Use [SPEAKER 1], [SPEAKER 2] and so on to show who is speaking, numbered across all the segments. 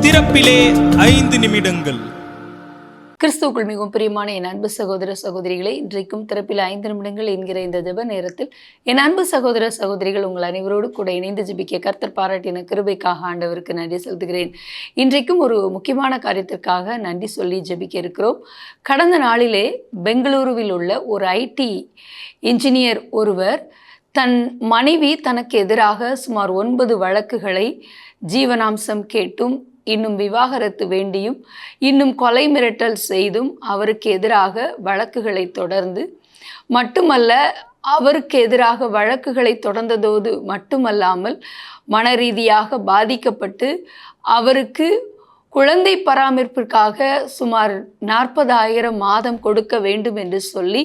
[SPEAKER 1] திறப்பிலே 5 நிமிடங்கள்.
[SPEAKER 2] கிறிஸ்துவுக்குள் மிகவும் பிரியமான என் அன்பு சகோதர சகோதரிகளை, இன்றைக்கும் திறப்பில் 5 நிமிடங்கள் என்கிற இந்த ஜெப நேரத்தில் என் அன்பு சகோதர சகோதரிகள் உங்கள் அனைவரோடு கூட இணைந்து ஜெபிக்க கர்த்தர் பாராட்டின கிருபைக்காக ஆண்டவருக்கு நன்றி செலுத்துகிறேன். இன்றைக்கும் ஒரு முக்கியமான காரியத்திற்காக நன்றி சொல்லி ஜெபிக்க இருக்கிறோம். கடந்த நாளிலே பெங்களூருவில் உள்ள ஒரு IT இன்ஜினியர் ஒருவர் தன் மனைவி தனக்கு எதிராக சுமார் 9 வழக்குகளை ஜீவனாம்சம் கேட்டும், இன்னும் விவாகரத்து வேண்டியும், இன்னும் கொலை மிரட்டல் செய்தும் அவருக்கு எதிராக வழக்குகளை தொடர்ந்து, மட்டுமல்ல அவருக்கு எதிராக வழக்குகளை தொடர்ந்ததோடு மட்டுமல்லாமல் மனரீதியாக பாதிக்கப்பட்டு அவருக்கு குழந்தை பராமரிப்பிற்காக சுமார் 40,000 மாதம் கொடுக்க வேண்டும் என்று சொல்லி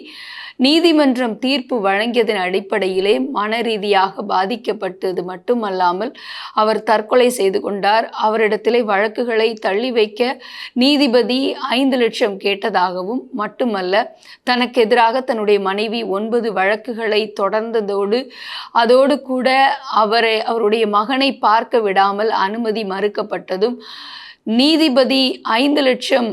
[SPEAKER 2] நீதிமன்றம் தீர்ப்பு வழங்கியதன் அடிப்படையிலே மனரீதியாக பாதிக்கப்பட்டது மட்டுமல்லாமல் அவர் தற்கொலை செய்து கொண்டார். அவரிடத்திலே வழக்குகளை தள்ளி வைக்க நீதிபதி 5 லட்சம் கேட்டதாகவும் மட்டுமல்ல, தனக்கு எதிராக தன்னுடைய மனைவி 9 வழக்குகளை தொடர்ந்ததோடு அதோடு கூட அவருடைய மகனை பார்க்க விடாமல் அனுமதி மறுக்கப்பட்டதும், நீதிபதி 5 லட்சம்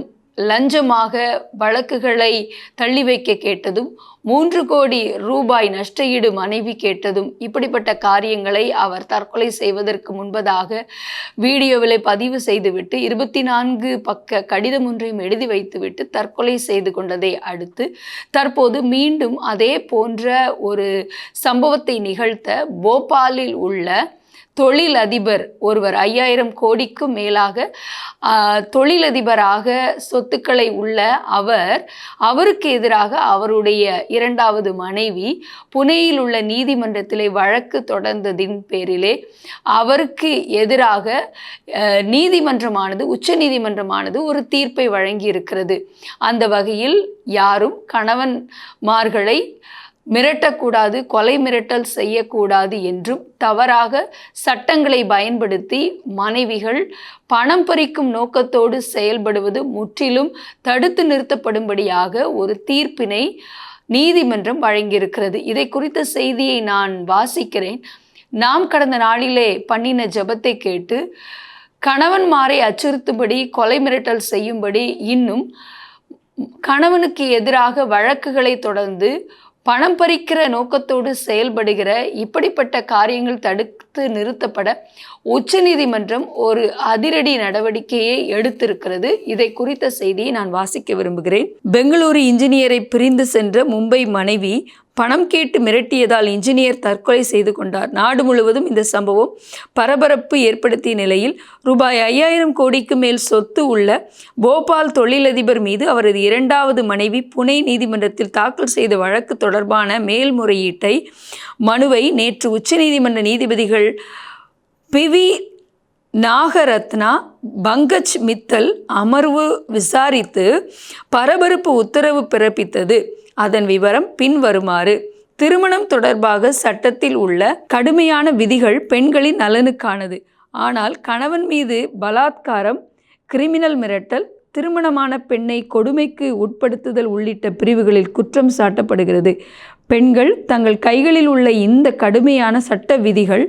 [SPEAKER 2] லஞ்சமாக வழக்குகளை தள்ளி வைக்க கேட்டதும், 3 கோடி ரூபாய் நஷ்டஈடு மனைவி கேட்டதும், இப்படிப்பட்ட காரியங்களை அவர் தற்கொலை செய்வதற்கு முன்பதாக வீடியோவில் பதிவு செய்துவிட்டு 24 பக்க கடிதம் ஒன்றையும் எழுதி வைத்துவிட்டு தற்கொலை செய்து கொண்டதை அடுத்து தற்போது மீண்டும் அதே போன்ற ஒரு சம்பவத்தை நிகழ்த்த போபாலில் உள்ள தொழிலதிபர் ஒருவர் 5000 கோடிக்கும் மேலாக தொழிலதிபராக சொத்துக்களை உள்ள அவருக்கு எதிராக அவருடைய 2வது மனைவி புனேயில் உள்ள நீதிமன்றத்திலே வழக்கு தொடர்ந்ததின் பேரிலே அவருக்கு எதிராக உச்ச நீதிமன்றமானது ஒரு தீர்ப்பை வழங்கி இருக்கிறது. அந்த வகையில் யாரும் கணவன்மார்களை மிரட்டக்கூடாது, கொலை மிரட்டல் செய்யக்கூடாது என்றும், தவறாக சட்டங்களை பயன்படுத்தி மனைவிகள் பணம் பறிக்கும் நோக்கத்தோடு செயல்படுவது முற்றிலும் தடுத்து நிறுத்தப்படும்படியாக ஒரு தீர்ப்பினை நீதிமன்றம் வழங்கியிருக்கிறது. இதை குறித்த செய்தியை நான் வாசிக்கிறேன். நாம் கடந்த நாளிலே பண்ணின ஜெபத்தை கேட்டு கணவன்மாரை அச்சுறுத்தும்படி, கொலை மிரட்டல் செய்யும்படி, இன்னும் கணவனுக்கு எதிராக வழக்குகளை தொடர்ந்து பணம் பறிக்கிற நோக்கத்தோடு செயல்படுகிற இப்படிப்பட்ட காரியங்கள் தடுத்து நிறுத்தப்பட உச்சநீதிமன்றம் ஒரு அதிரடி நடவடிக்கையை எடுத்திருக்கிறது. இதை குறித்த செய்தியை நான் வாசிக்க விரும்புகிறேன். பெங்களூரு இன்ஜினியரை பிரிந்து சென்ற மும்பை மனைவி பணம் கேட்டு மிரட்டியதால் இன்ஜினியர் தற்கொலை செய்து கொண்டார். நாடு முழுவதும் இந்த சம்பவம் பரபரப்பு ஏற்படுத்திய நிலையில் ரூபாய் 5000 கோடிக்கு மேல் சொத்து உள்ள போபால் தொழிலதிபர் மீது அவரது 2வது மனைவி புனே நீதிமன்றத்தில் தாக்கல் செய்த வழக்கு தொடர்பான மேல்முறையீட்டை மனுவை நேற்று உச்சநீதிமன்ற நீதிபதிகள் பிவி நாகரத்னா, பங்கஜ் மித்தல் அமர்வு விசாரித்து பரபரப்பு உத்தரவு பிறப்பித்தது. அதன் விவரம் பின்வருமாறு: திருமணம் தொடர்பாக சட்டத்தில் உள்ள கடுமையான விதிகள் பெண்களின் நலனுக்கானது. ஆனால் கணவன் மீது பலாத்காரம், கிரிமினல் மிரட்டல், திருமணமான பெண்ணை கொடுமைக்கு உட்படுத்துதல் உள்ளிட்ட பிரிவுகளில் குற்றம் சாட்டப்படுகிறது. பெண்கள் தங்கள் கைகளில் உள்ள இந்த கடுமையான சட்ட விதிகள்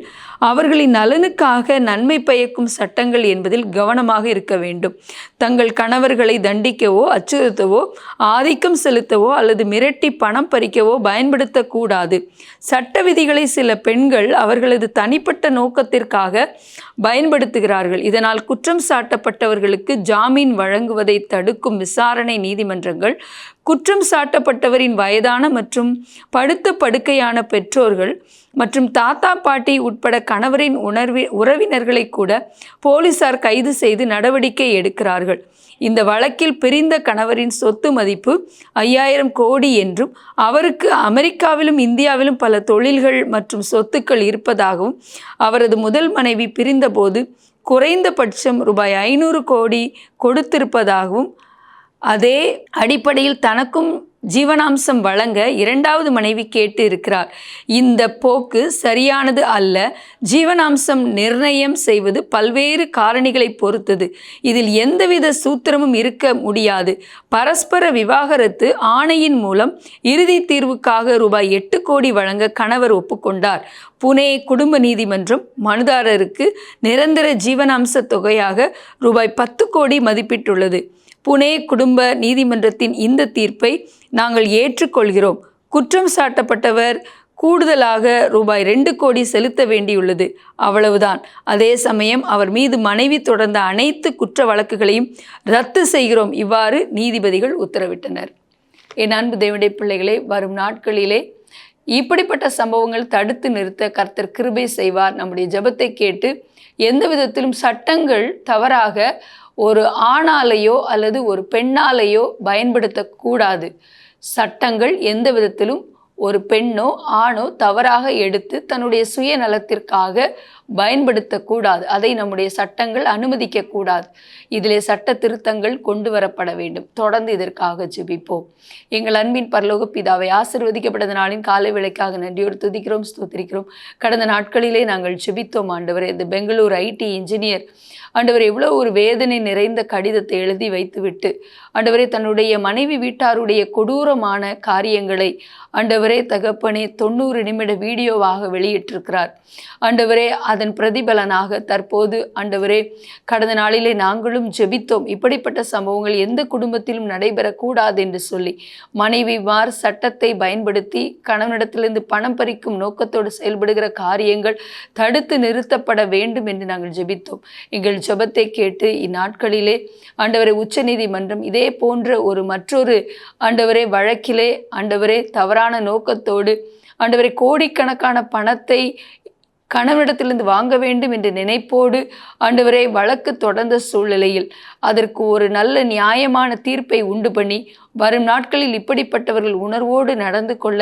[SPEAKER 2] அவர்களின் நலனுக்காக நன்மை பயக்கும் சட்டங்கள் என்பதில் கவனமாக இருக்க வேண்டும். தங்கள் கணவர்களை தண்டிக்கவோ, அச்சுறுத்தவோ, ஆதிக்கம் செலுத்தவோ அல்லது மிரட்டி பணம் பறிக்கவோ பயன்படுத்தக்கூடாது. சட்ட விதிகளை சில பெண்கள் அவர்களது தனிப்பட்ட நோக்கத்திற்காக பயன்படுத்துகிறார்கள். இதனால் குற்றம் சாட்டப்பட்டவர்களுக்கு ஜாமீன் வழங்குவதை தடுக்கும் விசாரணை நீதிமன்றங்கள், குற்றம் சாட்டப்பட்டவரின் வயதான மற்றும் படுத்த படுக்கையான பெற்றோர்கள் மற்றும் தாத்தா பாட்டி உட்பட கணவரின் உறவினர்களை கூட போலீசார் கைது செய்து நடவடிக்கை எடுக்கிறார்கள். இந்த வழக்கில் பிரிந்த கணவரின் சொத்து மதிப்பு 5000 கோடி என்றும், அவருக்கு அமெரிக்காவிலும் இந்தியாவிலும் பல தொழில்கள் மற்றும் சொத்துக்கள் இருப்பதாகவும், அவரது முதல் மனைவி பிரிந்தபோது குறைந்தபட்சம் ரூபாய் 500 கோடி கொடுத்திருப்பதாகவும், அதே அடிப்படையில் தனக்கும் ஜீவனாம்சம் வழங்க இரண்டாவது மனைவி கேட்டு இருக்கிறார். இந்த போக்கு சரியானது அல்ல. ஜீவனாம்சம் நிர்ணயம் செய்வது பல்வேறு காரணிகளை பொறுத்தது. இதில் எந்தவித சூத்திரமும் இருக்க முடியாது. பரஸ்பர விவாகரத்து ஆணையின் மூலம் இறுதி தீர்வுக்காக ரூபாய் 8 கோடி வழங்க கணவர் ஒப்புக்கொண்டார். புனே குடும்ப நீதிமன்றம் மனுதாரருக்கு நிரந்தர ஜீவனாம்ச தொகையாக ரூபாய் 10 கோடி மதிப்பிட்டுள்ளது. புனே குடும்ப நீதிமன்றத்தின் இந்த தீர்ப்பை நாங்கள் ஏற்றுக்கொள்கிறோம். குற்றம் சாட்டப்பட்டவர் கூடுதலாக ரூபாய் 2 கோடி செலுத்த வேண்டியுள்ளது, அவ்வளவுதான். அதே சமயம் அவர் மீது மனைவி தொடர்ந்த அனைத்து குற்ற வழக்குகளையும் ரத்து செய்கிறோம். இவ்வாறு நீதிபதிகள் உத்தரவிட்டனர். என் அன்பு தேவனுடைய பிள்ளைகளே, வரும் நாட்களிலே இப்படிப்பட்ட சம்பவங்கள் தடுத்து நிறுத்த கர்த்தர் கிருபை செய்வார். நம்முடைய ஜெபத்தை கேட்டு எந்த விதத்திலும் சட்டங்கள் தவறாக ஒரு ஆணாலேயோ அல்லது ஒரு பெண்ணாலேயோ பயன்படுத்தக்கூடாது. சட்டங்கள் எந்த விதத்திலும் ஒரு பெண்ணோ ஆணோ தவறாக எடுத்து தன்னுடைய சுயநலத்திற்காக பயன்படுத்தக்கூடாது. அதை நம்முடைய சட்டங்கள் அனுமதிக்கக்கூடாது. இதிலே சட்ட திருத்தங்கள் கொண்டு வரப்பட வேண்டும். தொடர்ந்து இதற்காக ஜெபிப்போம். எங்கள் அன்பின் பரலோக பிதாவை, ஆசீர்வதிக்கப்பட்ட நாளின் காலை வேளைக்காக நன்றியோடு துதிக்கிறோம், ஸ்தோத்திரிக்கிறோம். கடந்த நாட்களிலே நாங்கள் ஜெபித்தோம் ஆண்டவரே. இந்த பெங்களூர் ஐடி இன்ஜினியர் ஆண்டவர் எவ்வளோ ஒரு வேதனை நிறைந்த கடிதத்தை எழுதி வைத்துவிட்டு ஆண்டவரே தன்னுடைய மனைவி வீட்டாருடைய கொடூரமான காரியங்களை ஆண்டவரே தகப்பனே 90 நிமிட வீடியோவாக வெளியிட்டிருக்கிறார். ஆண்டவரே அதன் பிரதிபலனாக தற்போது ஆண்டவரே கடந்த நாளிலே நாங்களும் ஜெபித்தோம். இப்படிப்பட்ட சம்பவங்கள் எந்த குடும்பத்திலும் நடைபெறக்கூடாது என்று சொல்லி மனைவிமார் சட்டத்தை பயன்படுத்தி கணவனிடத்திலிருந்து பணம் பறிக்கும் நோக்கத்தோடு செயல்படுகிற காரியங்கள் தடுத்து நிறுத்தப்பட வேண்டும் என்று நாங்கள் ஜெபித்தோம். எங்கள் ஜெபத்தை கேட்டு இந்நாட்களிலே ஆண்டவரே உச்ச நீதிமன்றம் இதே போன்ற மற்றொரு ஆண்டவரே வழக்கிலே ஆண்டவரே தவறான நோக்கத்தோடு ஆண்டவரே கோடிக்கணக்கான பணத்தை கணவனிடத்திலிருந்து வாங்க வேண்டும் என்ற நினைப்போடு ஆண்டவரே வழக்கு தொடர்ந்த சூழ்நிலையில் அதற்கு ஒரு நல்ல நியாயமான தீர்ப்பை உண்டு பண்ணி வரும் நாட்களில் இப்படிப்பட்டவர்கள் உணர்வோடு நடந்து கொள்ள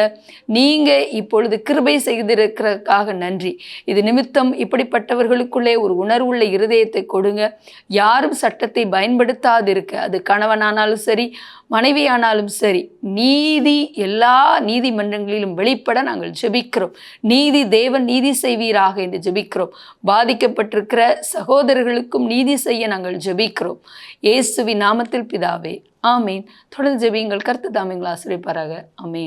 [SPEAKER 2] நீங்கள் இப்பொழுது கிருபை செய்திருக்கிறதுக்காக நன்றி. இது நிமித்தம் இப்படிப்பட்டவர்களுக்குள்ளே ஒரு உணர்வுள்ள இருதயத்தை கொடுங்க. யாரும் சட்டத்தை பயன்படுத்தாதிருக்க, அது கணவனானாலும் சரி மனைவியானாலும் சரி, நீதி எல்லா நீதிமன்றங்களிலும் வெளிப்பட நாங்கள் ஜெபிக்கிறோம். நீதி தேவன் நீதி செய்வீராக என்று ஜெபிக்கிறோம். பாதிக்கப்பட்டிருக்கிற சகோதரர்களுக்கும் நீதி செய்ய நாங்கள் ஜெபிக்கிறோம். இயேசுவின் நாமத்தில் பிதாவே, ஆமீன். தொடர்ந்து ஜெபியுங்கள். கர்த்தர் தாமே உங்களை ஆசீர்வதிப்பாராக. ஆமீன்.